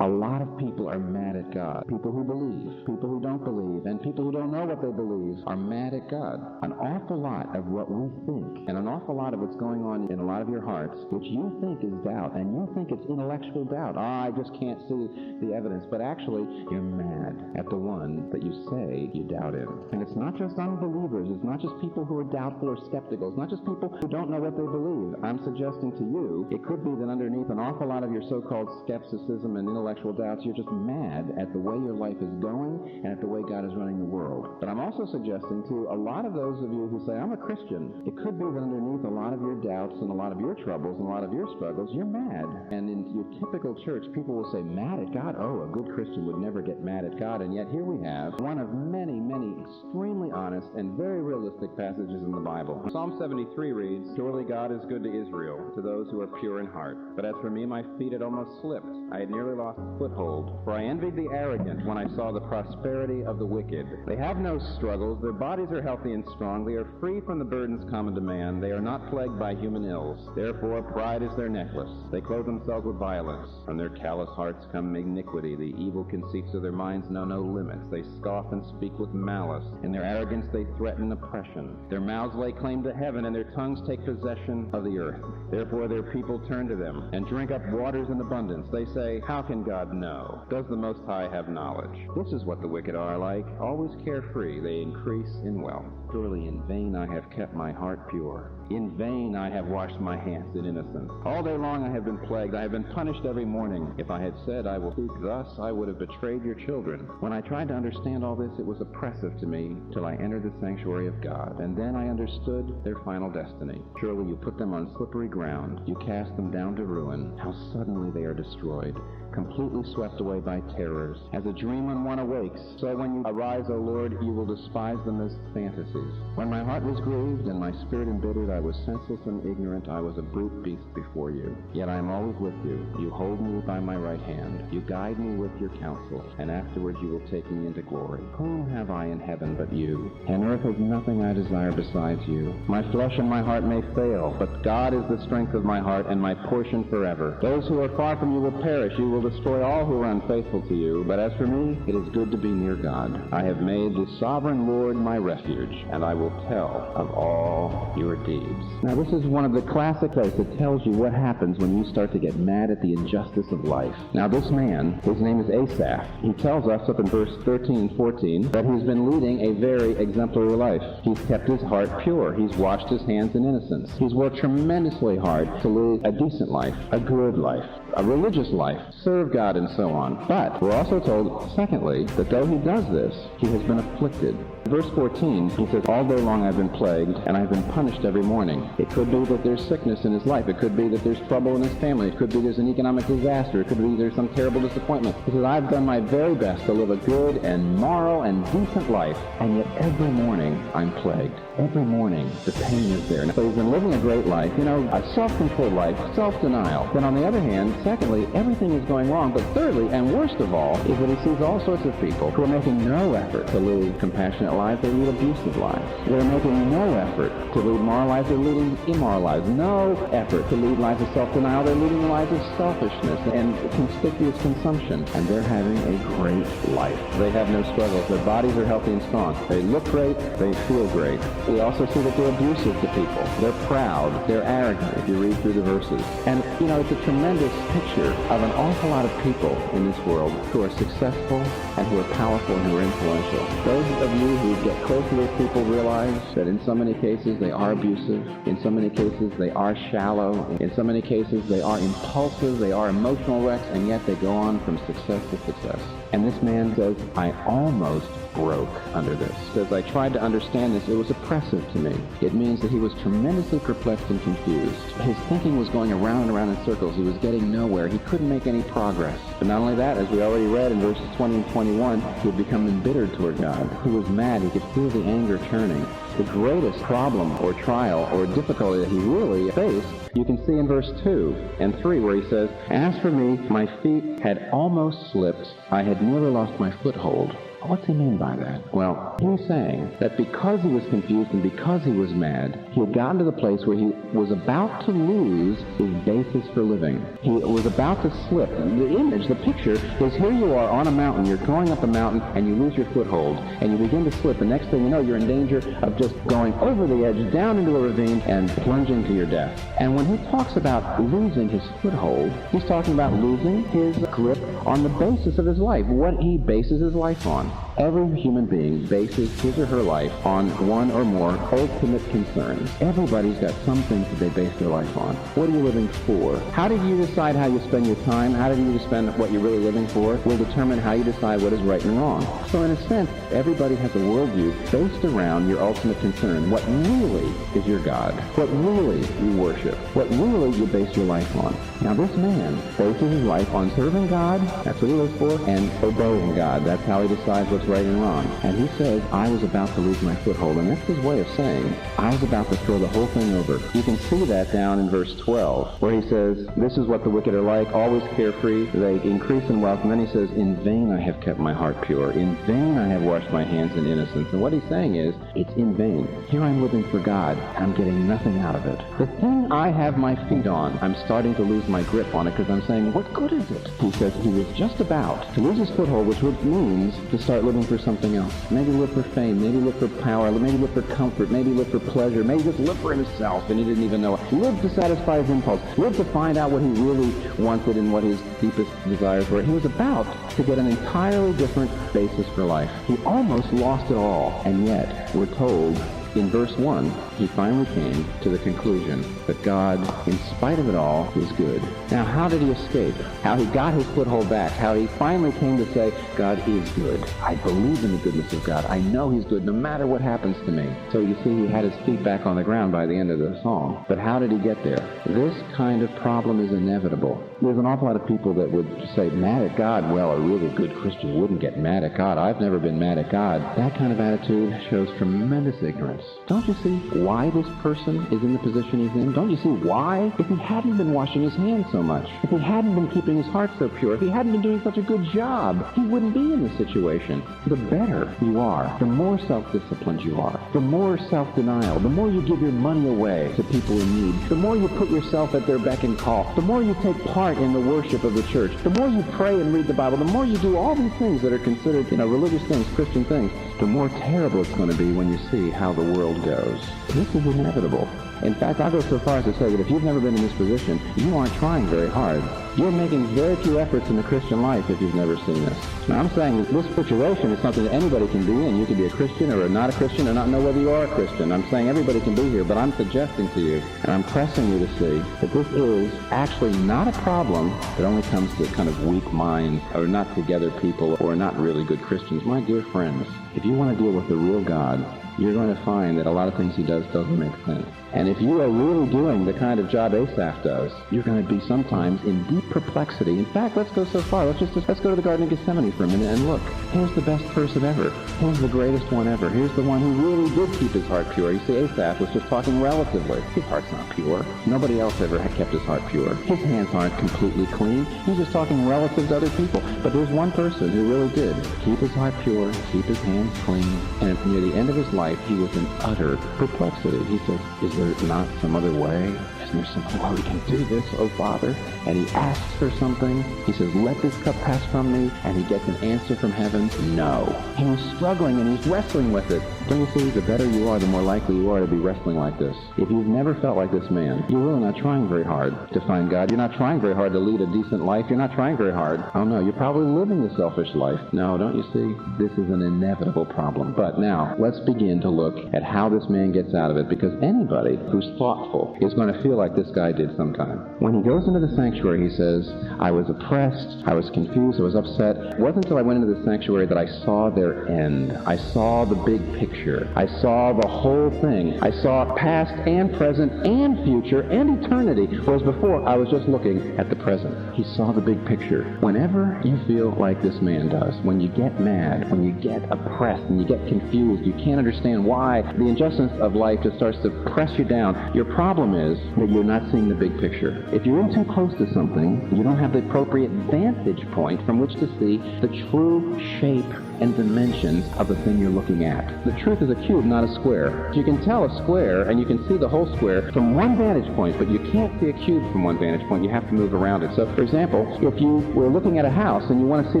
A lot of people are mad at God. People who believe, people who don't believe, and people who don't know what they believe are mad at God. An awful lot of what we think, and an awful lot of what's going on in a lot of your hearts, which you think is doubt, and you think it's intellectual doubt. I just can't see the evidence. But actually, you're mad at the one that you say you doubt in. And it's not just unbelievers. It's not just people who are doubtful or skeptical. It's not just people who don't know what they believe. I'm suggesting to you, it could be that underneath an awful lot of your so-called skepticism and intellectual doubts, you're just mad at the way your life is going and at the way God is running the world. But I'm also suggesting to a lot of those of you who say, I'm a Christian, it could be that underneath a lot of your doubts and a lot of your troubles and a lot of your struggles, you're mad. And in your typical church, people will say, mad at God? Oh, a good Christian would never get mad at God. And yet here we have one of many, many extremely honest and very realistic passages in the Bible. Psalm 73 reads, Surely God is good to Israel, to those who are pure in heart. But as for me, my feet had almost slipped. I had nearly lost foothold. For I envied the arrogant when I saw the prosperity of the wicked. They have no struggles. Their bodies are healthy and strong. They are free from the burdens common to man. They are not plagued by human ills. Therefore, pride is their necklace. They clothe themselves with violence. From their callous hearts come iniquity. The evil conceits of their minds know no limits. They scoff and speak with malice. In their arrogance they threaten oppression. Their mouths lay claim to heaven, and their tongues take possession of the earth. Therefore their people turn to them, and drink up waters in abundance. They say, How can God know? Does the Most High have knowledge? This is what the wicked are like, always carefree. They increase in wealth. Surely in vain I have kept my heart pure. In vain I have washed my hands in innocence. All day long I have been plagued. I have been punished every morning. If I had said, I will speak thus, I would have betrayed your children. When I tried to understand all this, it was oppressive to me till I entered the sanctuary of God. And then I understood their final destiny. Surely you put them on slippery ground. You cast them down to ruin. How suddenly they are destroyed, completely swept away by terrors. As a dream when one awakes, so when you arise, O Lord, you will despise them as fantasies. When my heart was grieved and my spirit embittered, I was senseless and ignorant. I was a brute beast before you. Yet I am always with you. You hold me by my right hand. You guide me with your counsel, and afterwards you will take me into glory. Whom have I in heaven but you? And earth has nothing I desire besides you. My flesh and my heart may fail, but God is the strength of my heart and my portion forever. Those who are far from you will perish. You will destroy all who are unfaithful to you. But as for me, it is good to be near God. I have made the sovereign Lord my refuge, and I will tell of all your deeds. Now this is one of the classic ways that tells you what happens when you start to get mad at the injustice of life. Now this man, his name is Asaph. He tells us up in verse 13 and 14 that he's been leading a very exemplary life. He's kept his heart pure. He's washed his hands in innocence. He's worked tremendously hard to lead a decent life, a good life, a religious life, serve God and so on. But we're also told, secondly, that though he does this, he has been afflicted. Verse 14, he says, All day long I've been plagued, and I've been punished every morning. It could be that there's sickness in his life. It could be that there's trouble in his family. It could be there's an economic disaster. It could be there's some terrible disappointment. He says, I've done my very best to live a good and moral and decent life, and yet every morning I'm plagued. Every morning the pain is there. So he's been living a great life, a self-controlled life, self-denial. Then on the other hand, secondly, everything is going wrong. But thirdly, and worst of all, is that he sees all sorts of people who are making no effort to lead compassionate lives. They lead abusive lives. They're making no effort to lead moral lives. They're leading immoral lives. No effort to lead lives of self-denial. They're leading lives of selfishness and conspicuous consumption. And they're having a great life. They have no struggles. Their bodies are healthy and strong. They look great. They feel great. We also see that they're abusive to people. They're proud. They're arrogant, if you read through the verses. And, it's a tremendous picture of an awful lot of people in this world who are successful and who are powerful and who are influential. Those of you who get close to those people realize that in so many cases they are abusive. In so many cases they are shallow. In so many cases they are impulsive. They are emotional wrecks, and yet they go on from success to success. And this man says, I almost broke under this. As I tried to understand this, it was oppressive to me. It means that he was tremendously perplexed and confused. His thinking was going around and around in circles. He was getting nowhere. He couldn't make any progress. But not only that, as we already read in verses 20 and 21, he had become embittered toward God. He was mad. He could feel the anger turning. The greatest problem or trial or difficulty that he really faced You can see in verse 2 and 3 where he says, "As for me, my feet had almost slipped. I had nearly lost my foothold." What's he mean by that? Well, he's saying that because he was confused and because he was mad, he had gotten to the place where he was about to lose his basis for living. He was about to slip. The image, the picture, is here you are on a mountain. You're going up a mountain and you lose your foothold and you begin to slip. The next thing you know, you're in danger of just going over the edge, down into a ravine, and plunging to your death. And when he talks about losing his foothold, he's talking about losing his grip on the basis of his life, what he bases his life on. Every human being bases his or her life on one or more ultimate concerns. Everybody's got some things that they base their life on. What are you living for? How did you decide how you spend your time? How did you spend what you're really living for? Will determine how you decide what is right and wrong. So in a sense, everybody has a worldview based around your ultimate concern. What really is your God? What really you worship? What really you base your life on? Now this man bases his life on serving God, that's what he lives for, and obeying God. That's how he decides what's right and wrong. And he says, I was about to lose my foothold. And that's his way of saying, I was about to throw the whole thing over. You can see that down in verse 12, where he says, this is what the wicked are like, always carefree, they increase in wealth. And then he says, in vain I have kept my heart pure. In vain I have washed my hands in innocence. And what he's saying is, it's in vain. Here I'm living for God, and I'm getting nothing out of it. The thing I have my feet on, I'm starting to lose my grip on it because I'm saying, what good is it? He says he was just about to lose his foothold, which means to start living for something else. Maybe live for fame, maybe live for power, maybe live for comfort, maybe live for pleasure, maybe just live for himself and he didn't even know it. Live to satisfy his impulse. Live to find out what he really wanted and what his deepest desires were. He was about to get an entirely different basis for life. He almost lost it all, and yet we're told in verse 1, he finally came to the conclusion that God, in spite of it all, is good. Now, how did he escape? How he got his foothold back? How he finally came to say, God is good. I believe in the goodness of God. I know he's good no matter what happens to me. So you see, he had his feet back on the ground by the end of the song. But how did he get there? This kind of problem is inevitable. There's an awful lot of people that would say, mad at God. Well, a really good Christian wouldn't get mad at God. I've never been mad at God. That kind of attitude shows tremendous ignorance. Don't you see why this person is in the position he's in? Don't you see why? If he hadn't been washing his hands so much, if he hadn't been keeping his heart so pure, if he hadn't been doing such a good job, he wouldn't be in this situation. The better you are, the more self-disciplined you are, the more self-denial, the more you give your money away to people in need, the more you put yourself at their beck and call, the more you take part in the worship of the church, the more you pray and read the Bible, the more you do all these things that are considered, religious things, Christian things, the more terrible it's going to be when you see how the world goes. This is inevitable. In fact, I'll go so far as to say that if you've never been in this position, you aren't trying very hard. You're making very few efforts in the Christian life if you've never seen this. Now, I'm saying that this situation is something that anybody can be in. You can be a Christian or not a Christian or not know whether you are a Christian. I'm saying everybody can be here, but I'm suggesting to you, and I'm pressing you to see, that this is actually not a problem that only comes to kind of weak minds or not together people or not really good Christians. My dear friends, if you want to deal with the real God, you're going to find that a lot of things he does doesn't make sense. And if you are really doing the kind of job Asaph does, you're going to be sometimes in deep perplexity. In fact, let's go so far. Let's go to the Garden of Gethsemane for a minute and look. Here's the best person ever. Here's the greatest one ever. Here's the one who really did keep his heart pure. You see, Asaph was just talking relatively. His heart's not pure. Nobody else ever had kept his heart pure. His hands aren't completely clean. He's just talking relative to other people. But there's one person who really did keep his heart pure, keep his hands clean, and near the end of his life, he was in utter perplexity. He says, is there not some other way? Isn't there some way we can do this, oh Father? And he asks for something. He says, let this cup pass from me. And he gets an answer from heaven, no. He was struggling and he's wrestling with it. Don't you see, the better you are, the more likely you are to be wrestling like this. If you've never felt like this man, you're really not trying very hard to find God. You're not trying very hard to lead a decent life. You're not trying very hard. Oh no, you're probably living the selfish life. No, don't you see? This is an inevitable problem. But now, let's begin to look at how this man gets out of it, because anybody who's thoughtful is going to feel like this guy did sometime. When he goes into the sanctuary, he says, I was oppressed, I was confused, I was upset. It wasn't until I went into the sanctuary that I saw their end. I saw the big picture. picture. I saw the whole thing. I saw past and present and future and eternity, whereas before I was just looking at the present. He saw the big picture. Whenever you feel like this man does, when you get mad, when you get oppressed, and you get confused, you can't understand why the injustice of life just starts to press you down, your problem is that you're not seeing the big picture. If you're in too close to something, you don't have the appropriate vantage point from which to see the true shape and dimensions of the thing you're looking at. The truth is a cube, not a square. You can tell a square, and you can see the whole square from one vantage point, but you can't see a cube from one vantage point. You have to move around it. So, for example, if you were looking at a house and you want to see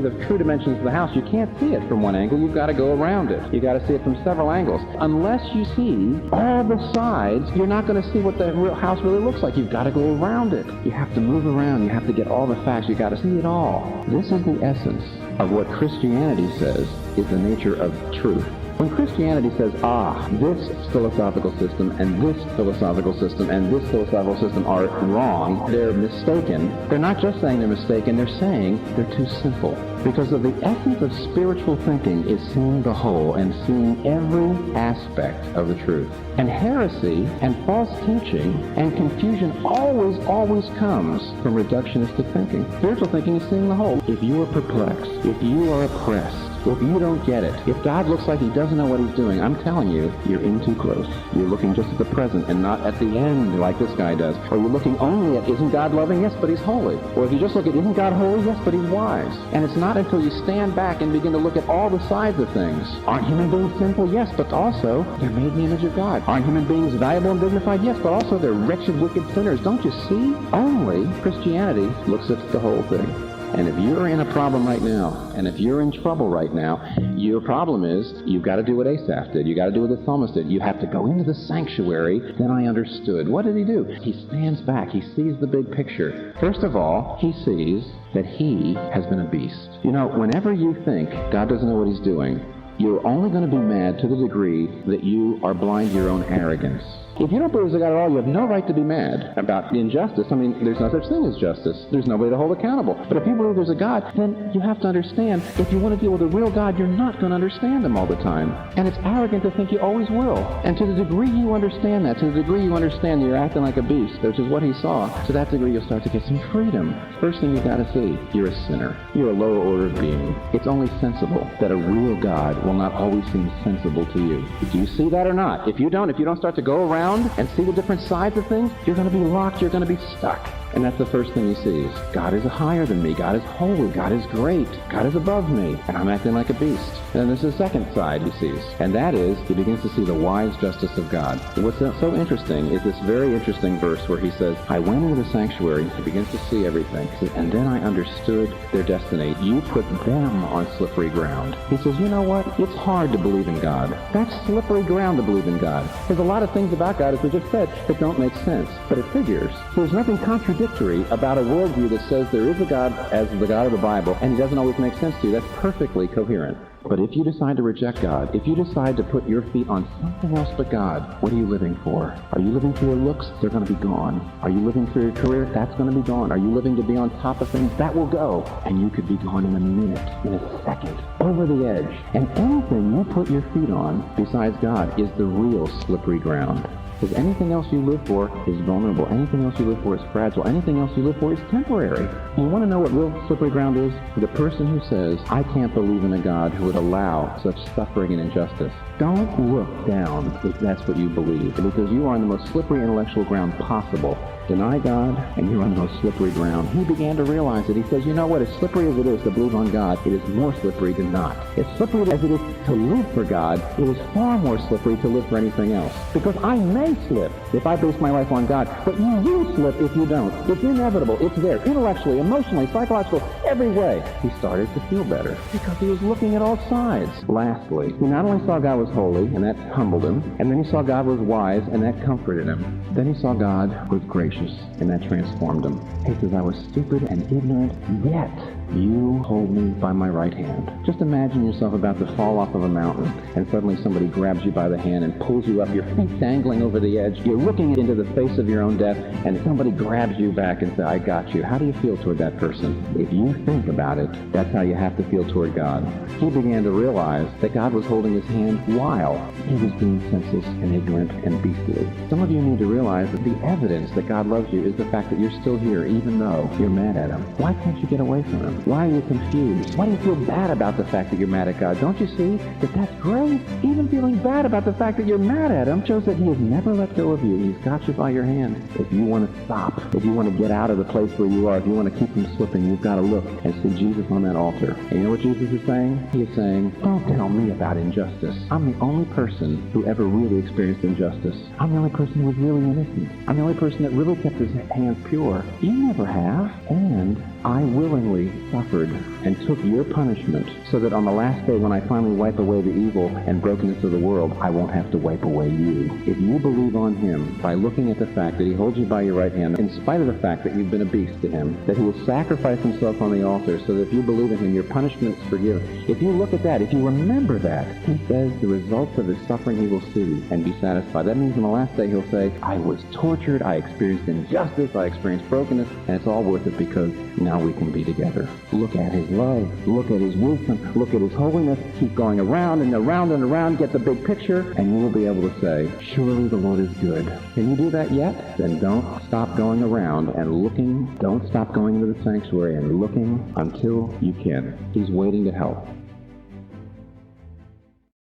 the true dimensions of the house, you can't see it from one angle. You've got to go around it. You've got to see it from several angles. Unless you see all the sides, you're not going to see what the real house really looks like. You've got to go around it. You have to move around. You have to get all the facts. You've got to see it all. This is the essence of what Christianity says is the nature of truth. When Christianity says, this philosophical system and this philosophical system and this philosophical system are wrong, they're mistaken, they're not just saying they're mistaken, they're saying they're too simple. Because of the essence of spiritual thinking is seeing the whole and seeing every aspect of the truth. And heresy and false teaching and confusion always comes from reductionistic thinking. Spiritual thinking is seeing the whole. If you are perplexed, if you are oppressed, if you don't get it, if God looks like he doesn't know what he's doing, I'm telling you, you're in too close. You're looking just at the present and not at the end like this guy does. Or you're looking only at, isn't God loving? Yes, but he's holy. Or if you just look at, isn't God holy? Yes, but he's wise. And it's not until you stand back and begin to look at all the sides of things. Aren't human beings sinful? Yes, but also they're made in the image of God. Aren't human beings valuable and dignified? Yes, but also they're wretched, wicked sinners. Don't you see? Only Christianity looks at the whole thing. And if you're in a problem right now, and if you're in trouble right now, your problem is you've got to do what Asaph did. You've got to do what the psalmist did. You have to go into the sanctuary. Then I understood. What did he do? He stands back. He sees the big picture. First of all, he sees that he has been a beast. You know, whenever you think God doesn't know what he's doing, you're only going to be mad to the degree that you are blind to your own arrogance. If you don't believe there's a God at all, you have no right to be mad about injustice. I mean, there's no such thing as justice. There's nobody to hold accountable. But if you believe there's a God, then you have to understand, if you want to deal with a real God, you're not going to understand him all the time. And it's arrogant to think you always will. And to the degree you understand that, to the degree you understand you're acting like a beast, which is what he saw, to that degree you'll start to get some freedom. First thing you've got to see, you're a sinner. You're a lower order being. It's only sensible that a real God will not always seem sensible to you. Do you see that or not? If you don't start to go around and see the different sides of things, you're going to be locked, you're going to be stuck. And that's the first thing he sees. God is higher than me. God is holy. God is great. God is above me. And I'm acting like a beast. And then there's the second side he sees. And that is, he begins to see the wise justice of God. And what's so interesting is this very interesting verse where he says, I went into the sanctuary. He begins to see everything. He says, and then I understood their destiny. You put them on slippery ground. He says, you know what? It's hard to believe in God. That's slippery ground to believe in God. There's a lot of things about God, as we just said, that don't make sense. But it figures. There's nothing contradictory about a worldview that says there is a God as the God of the Bible, and he doesn't always make sense to you. That's perfectly coherent. But if you decide to reject God, if you decide to put your feet on something else but God, what are you living for? Are you living for your looks? They're going to be gone. Are you living for your career? That's going to be gone. Are you living to be on top of things? That will go. And you could be gone in a minute, in a second, over the edge. And anything you put your feet on besides God is the real slippery ground. Because anything else you live for is vulnerable. Anything else you live for is fragile. Anything else you live for is temporary. You want to know what real slippery ground is? The person who says, I can't believe in a God who would allow such suffering and injustice. Don't look down if that's what you believe, because you are on the most slippery intellectual ground possible. Deny God, and you're on the most slippery ground. He began to realize it. He says, you know what, as slippery as it is to believe on God, it is more slippery to not. As slippery as it is to live for God, it is far more slippery to live for anything else. Because I may slip if I base my life on God, but you will slip if you don't. It's inevitable. It's there, intellectually, emotionally, psychologically, every way. He started to feel better because he was looking at all sides. Lastly, he not only saw God was holy, and that humbled him, and then he saw God was wise, and that comforted him. Then he saw God was gracious, and that transformed him. He says, I was stupid and ignorant, yet you hold me by my right hand. Just imagine yourself about to fall off of a mountain, and suddenly somebody grabs you by the hand and pulls you up, your feet dangling over the edge. You're looking into the face of your own death, and somebody grabs you back and says, I got you. How do you feel toward that person? If you think about it, that's how you have to feel toward God. He began to realize that God was holding his hand while he was being senseless and ignorant and beastly. Some of you need to realize that the evidence that God loves you is the fact that you're still here, even though you're mad at him. Why can't you get away from him? Why are you confused? Why do you feel bad about the fact that you're mad at God? Don't you see that that's great? Even feeling bad about the fact that you're mad at him shows that he has never let go of you. He's got you by your hand. If you want to stop, if you want to get out of the place where you are, if you want to keep from slipping, you've got to look and see Jesus on that altar. And you know what Jesus is saying? He is saying, don't tell me about injustice. I'm the only person who ever really experienced injustice. I'm the only person who was really innocent. I'm the only person that really kept his hands pure. You never have. And I willingly suffered and took your punishment so that on the last day when I finally wipe away the evil and brokenness of the world, I won't have to wipe away you. If you believe on him by looking at the fact that he holds you by your right hand, in spite of the fact that you've been a beast to him, that he has sacrificed himself on the altar so that if you believe in him, your punishment is forgiven. If you look at that, if you remember that, he says the results of his suffering he will see and be satisfied. That means on the last day he'll say, I was tortured, I experienced injustice, I experienced brokenness, and it's all worth it because now we can be together. Look at his love, look at his wisdom, look at his holiness, keep going around and around and around, get the big picture, and you will be able to say, surely the Lord is good. Can you do that yet? Then don't stop going around and looking, don't stop going into the sanctuary and looking until you can. He's waiting to help.